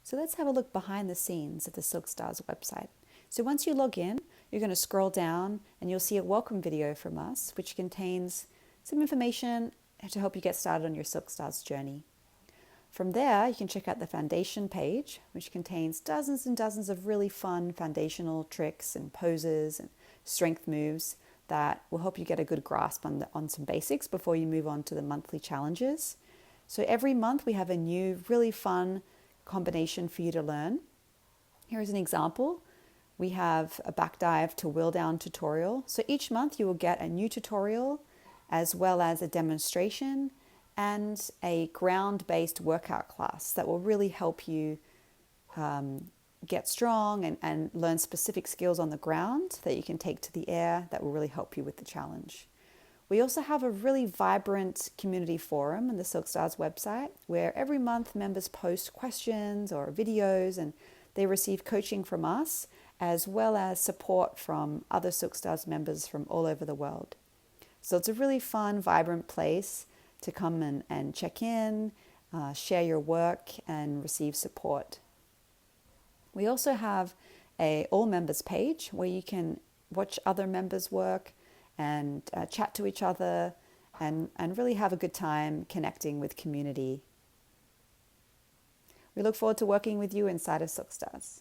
So let's have a look behind the scenes of the Silkstars website. So once you log in, you're going to scroll down and you'll see a welcome video from us, which contains some information to help you get started on your Silkstars journey. From there, you can check out the foundation page, which contains dozens and dozens of really fun foundational tricks and poses and strength moves that will help you get a good grasp on some basics before you move on to the monthly challenges. So every month we have a new really fun combination for you to learn. Here is an example. We have a back dive to wheel down tutorial. So each month you will get a new tutorial as well as a demonstration and a ground-based workout class that will really help you get strong and learn specific skills on the ground that you can take to the air that will really help you with the challenge. We also have a really vibrant community forum on the Silkstars website where every month members post questions or videos and they receive coaching from us as well as support from other Silkstars members from all over the world. So it's a really fun, vibrant place to come and check in, share your work and receive support. We also have a all members page where you can watch other members' work and chat to each other and really have a good time connecting with community. We look forward to working with you inside of Silkstars.